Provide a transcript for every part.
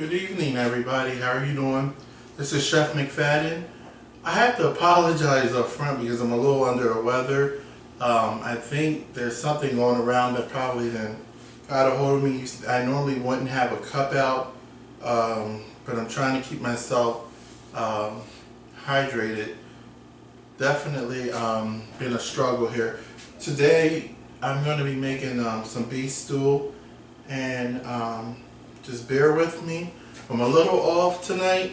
Good evening, everybody. How are you doing? This is Chef Mcfadden. I have to apologize up front because I'm a little under the weather. I think there's something going around that probably then got a hold of me. I normally wouldn't have a cup out, but I'm trying to keep myself hydrated. Definitely been a struggle here. Today I'm going to be making some beef stew, and just bear with me. I'm a little off tonight,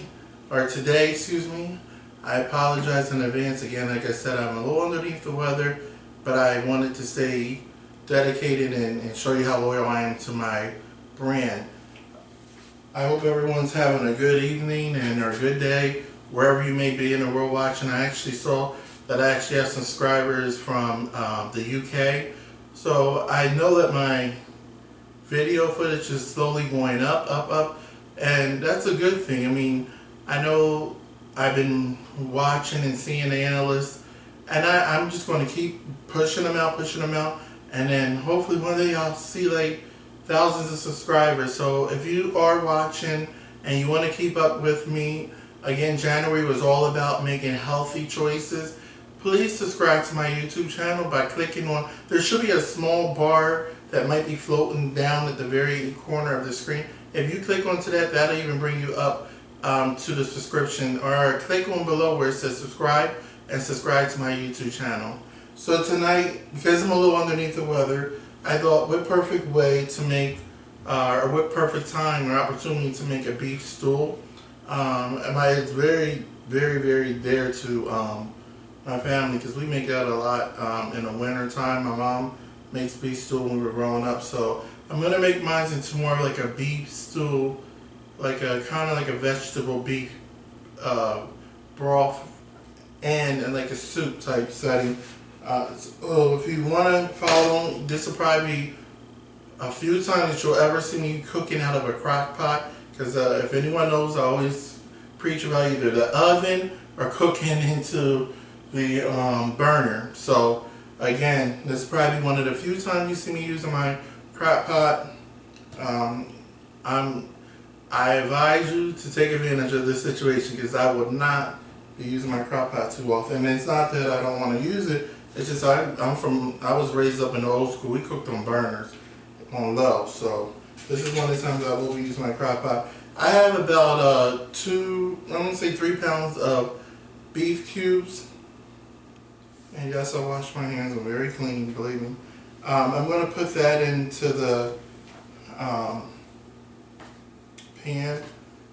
or today, excuse me. I apologize in advance. Again, like I said, I'm a little underneath the weather, but I wanted to stay dedicated and show you how loyal I am to my brand. I hope everyone's having a good evening and or a good day wherever you may be in the world watching. I actually saw that I actually have subscribers from the UK. So I know that my video footage is slowly going up, and that's a good thing. I mean, I know I've been watching and seeing the analysts, and I'm just going to keep pushing them out, and then hopefully one day I'll see like thousands of subscribers. So if you are watching and you want to keep up with me, again, January was all about making healthy choices. Please subscribe to my YouTube channel by clicking on, there should be a small bar that might be floating down at the very corner of the screen. If you click onto that, that'll even bring you up to the subscription, or click on below where it says subscribe and subscribe to my YouTube channel. So tonight, because I'm a little underneath the weather, I thought what perfect way to make, or what perfect time or opportunity to make a beef stew. It's very dear to my family, because we make that a lot in the winter time. My mom makes beef stew when we were growing up, so I'm gonna make mine into more like a beef stew, like a kind of like a vegetable beef broth and like a soup type setting. So if you want to follow, this will probably be a few times that you'll ever see me cooking out of a crock pot, because if anyone knows, I always preach about either the oven or cooking into the burner. So again, this is probably one of the few times you see me using my crock pot. I advise you to take advantage of this situation, because I would not be using my crock pot too often. And it's not that I don't want to use it. It's just I was raised up in the old school. We cooked on burners on low. So this is one of the times I will be using my crock pot. I have about I'm gonna say 3 pounds of beef cubes. And yes, I wash my hands. I'm very clean, believe me. I'm going to put that into the pan,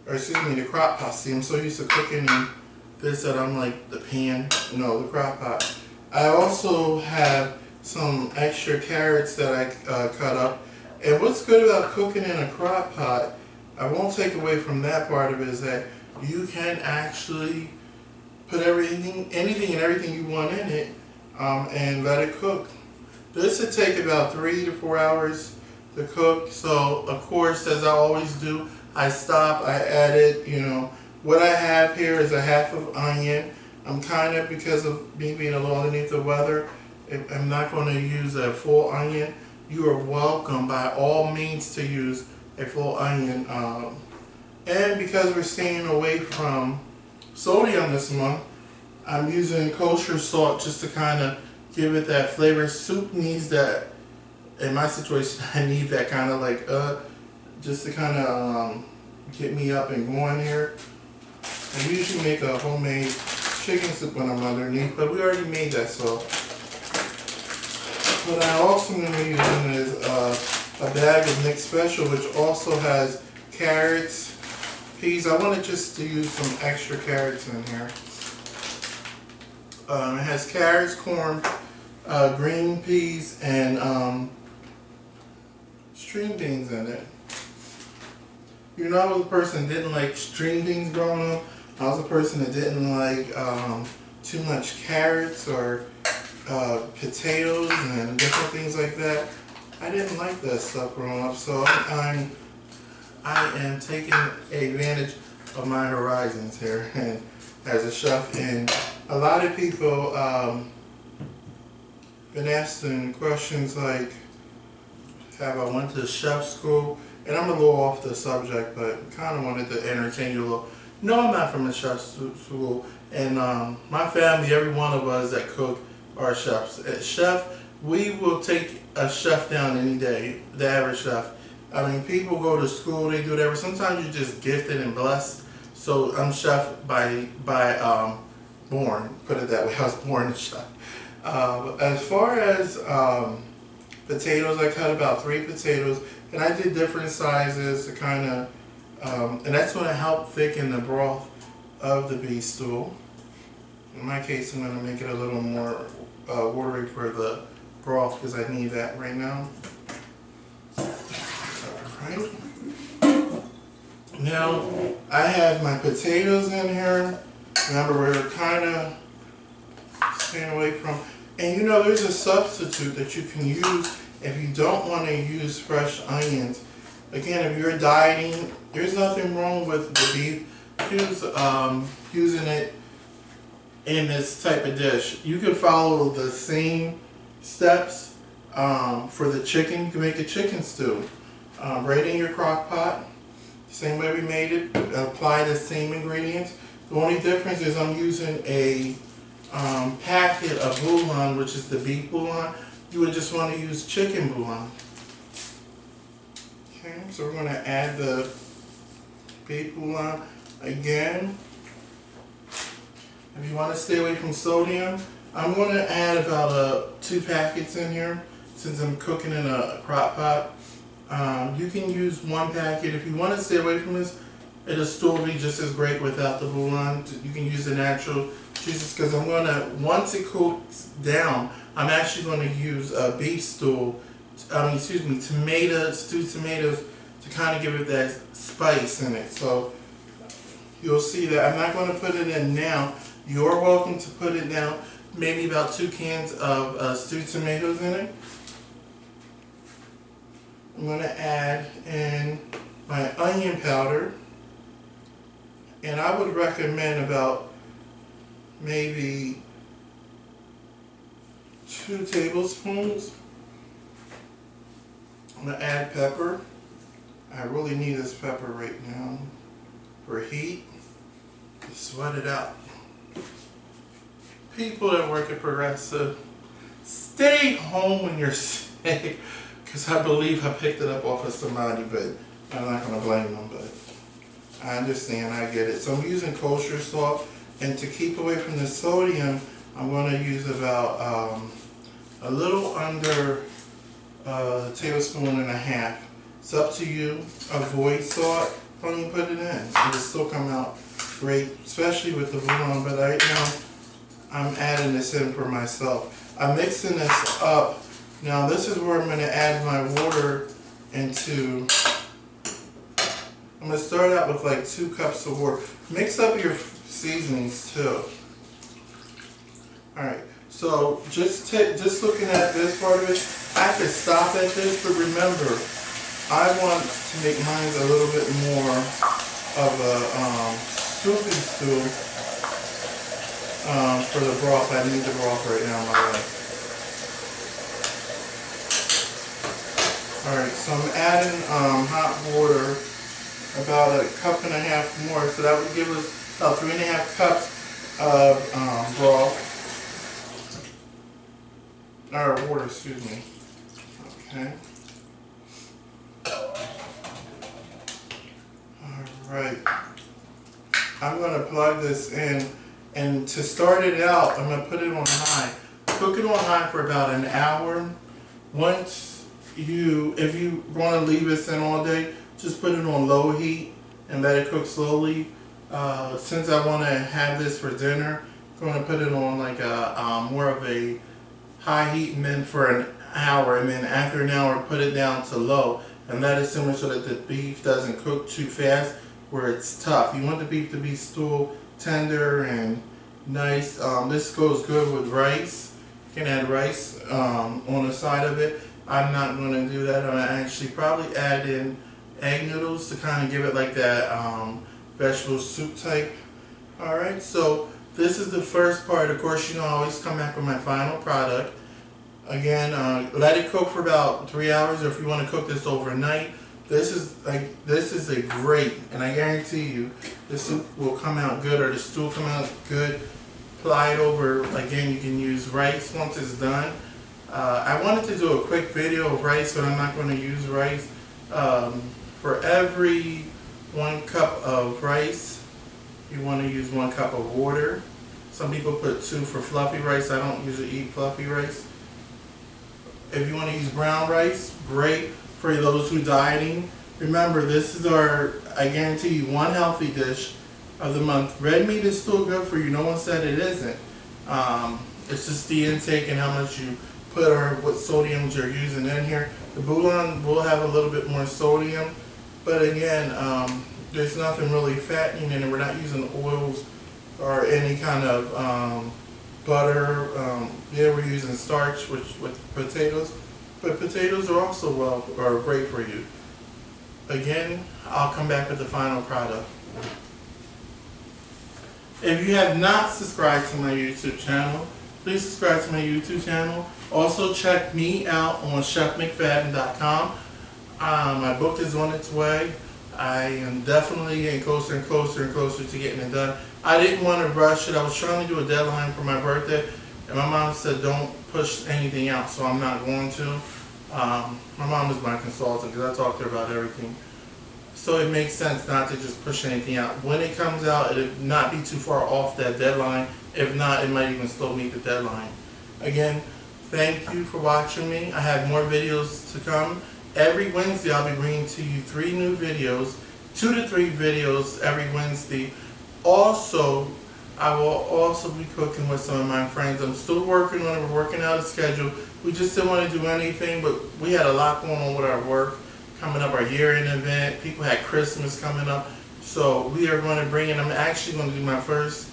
or excuse me, the crock pot. See, I'm so used to cooking in this that I'm like the pan, no, the crock pot. I also have some extra carrots that I cut up. And what's good about cooking in a crock pot, I won't take away from that part of it, is that you can actually put anything and everything you want in it, and let it cook. This would take about 3 to 4 hours to cook. So of course, as I always do, I stop, I edit. What I have here is a half of onion. I'm kind of, because of me being a little underneath the weather, I'm not going to use a full onion. You are welcome by all means to use a full onion. And because we're staying away from sodium this month, I'm using kosher salt just to kind of give it that flavor. Soup needs that. In my situation, I need that kind of like just to kind of get me up and going here. I usually make a homemade chicken soup when I'm underneath, but we already made that. So what I also going to be using is a bag of mixed special, which also has carrots, peas. I wanted just to use some extra carrots in here. It has carrots, corn, green peas, and string beans in it. I was a person that didn't like string beans growing up. I was a person that didn't like too much carrots or potatoes and different things like that. I didn't like that stuff growing up, so I am taking advantage of my horizons here and as a chef. And a lot of people been asking questions like, have I went to chef school? And I'm a little off the subject, but kind of wanted to entertain you a little. No, I'm not from a chef's school, and my family, every one of us that cook are chefs. Chef, we will take a chef down any day, the average chef. I mean, people go to school, they do whatever. Sometimes you're just gifted and blessed. So I'm chef by born, put it that way. I was born a chef. As far as potatoes, I cut about 3 potatoes, and I did different sizes to kind of, and that's going to help thicken the broth of the beef stew. In my case, I'm going to make it a little more watery for the broth because I need that right now. Alright. Now, I have my potatoes in here. Remember, we're kind of staying away from, and you know, there's a substitute that you can use if you don't want to use fresh onions. Again, if you're dieting, there's nothing wrong with the beef. Using it in this type of dish. You can follow the same steps for the chicken. You can make a chicken stew. Right in your crock pot, same way we made it, apply the same ingredients. The only difference is I'm using a packet of bouillon, which is the beef bouillon. You would just want to use chicken bouillon. Okay, so we're going to add the beef bouillon again. If you want to stay away from sodium, I'm going to add about 2 packets in here since I'm cooking in a crock pot. You can use 1 packet. If you want to stay away from this, it'll still be just as great without the bouillon. You can use the natural juices because I'm going to, once it cooks down, I'm actually going to use beef stew, stewed tomatoes to kind of give it that spice in it. So you'll see that I'm not going to put it in now. You're welcome to put it down, maybe about 2 cans of stewed tomatoes in it. I'm going to add in my onion powder, and I would recommend about maybe 2 tablespoons. I'm going to add pepper. I really need this pepper right now for heat. Sweat it out. People that work at Progressive, stay home when you're sick. Because I believe I picked it up off of somebody, but I'm not going to blame them, but I understand, I get it. So I'm using kosher salt, and to keep away from the sodium, I'm going to use about a little under a tablespoon and a half. It's up to you. Avoid salt, don't even put it in. It'll still come out great, especially with the bouillon, but right now I'm adding this in for myself. I'm mixing this up. Now this is where I'm going to add my water into. I'm going to start out with like 2 cups of water. Mix up your seasonings too. Alright, so just looking at this part of it, I could stop at this, but remember, I want to make mine a little bit more of a soupy stew for the broth. I need the broth right now in my life. Alright, so I'm adding hot water, about 1.5 cups more, so that would give us about 3.5 cups of broth, or water, excuse me. Okay. Alright, I'm going to plug this in, and to start it out, I'm going to put it on high. Cook it on high for about an hour. If you want to leave this in all day, just put it on low heat and let it cook slowly. Since I want to have this for dinner, I'm going to put it on like a more of a high heat, and then for an hour, and then after an hour put it down to low and let it simmer so that the beef doesn't cook too fast where it's tough. You want the beef to be still tender and nice. This goes good with rice. You can add rice on the side of it. I'm not going to do that. I'm going to actually probably add in egg noodles to kind of give it like that vegetable soup type. Alright, so this is the first part. Of course, you know, I always come back with my final product. Again, let it cook for about 3 hours, or if you want to cook this overnight, This is a great, and I guarantee you, this soup will come out good, or the stew will come out good. Apply it over. Again, you can use rice once it's done. I wanted to do a quick video of rice, but I'm not going to use rice. For every 1 cup of rice, you want to use 1 cup of water. Some people put 2 for fluffy rice. I don't usually eat fluffy rice. If you want to use brown rice, great for those who dieting. Remember, this is our, I guarantee you, 1 healthy dish of the month. Red meat is still good for you. No one said it isn't. It's just the intake and how much you put or what sodiums you're using in here. The bouillon will have a little bit more sodium, but again, there's nothing really fattening in it. We're not using oils or any kind of butter. Yeah, we're using starch with potatoes, but potatoes are also great for you. Again, I'll come back with the final product. If you have not subscribed to my YouTube channel, please subscribe to my YouTube channel. Also check me out on chefmcfadden.com. My book is on its way. I am definitely getting closer and closer and closer to getting it done. I didn't want to rush it. I was trying to do a deadline for my birthday, and my mom said don't push anything out, so I'm not going to. My mom is my consultant because I talk to her about everything. So it makes sense not to just push anything out. When it comes out, it'll not be too far off that deadline. If not, it might even still meet the deadline. Again, thank you for watching me. I have more videos to come. Every Wednesday, I'll be bringing to you 3 new videos, 2 to 3 videos every Wednesday. Also, I will also be cooking with some of my friends. I'm still working on it. We're working out a schedule. We just didn't want to do anything, but we had a lot going on with our work. Coming up, our year-end event. People had Christmas coming up. So we are going to bring in, I'm actually going to do my first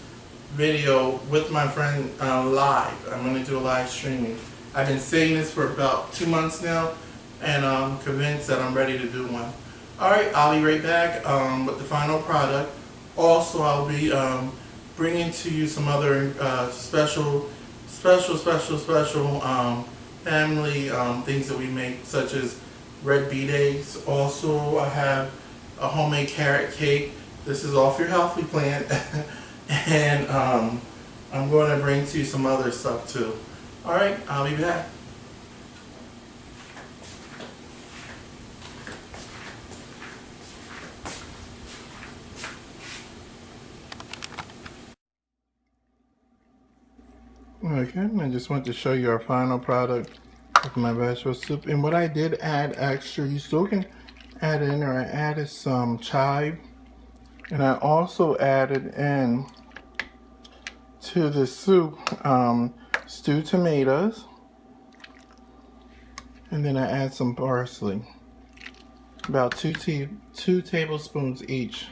video with my friend live. I'm going to do a live streaming. I've been saying this for about 2 months now, and I'm convinced that I'm ready to do one. Alright, I'll be right back with the final product. Also, I'll be bringing to you some other special family things that we make, such as red beet eggs. Also, I have a homemade carrot cake. This is off your healthy plan. And I'm going to bring to you some other stuff too. Alright, I'll be back. Okay, I just want to show you our final product of my vegetable soup. And what I did add extra, you still can add in there, I added some chive. And I also added in to the soup stewed tomatoes. And then I add some parsley. About 2 tablespoons each.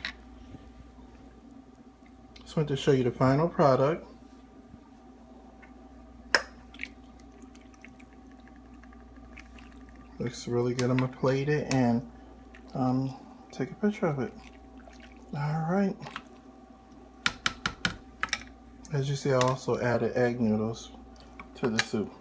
Just want to show you the final product. Looks really good. I'm going to plate it and take a picture of it. Alright. As you see, I also added egg noodles to the soup.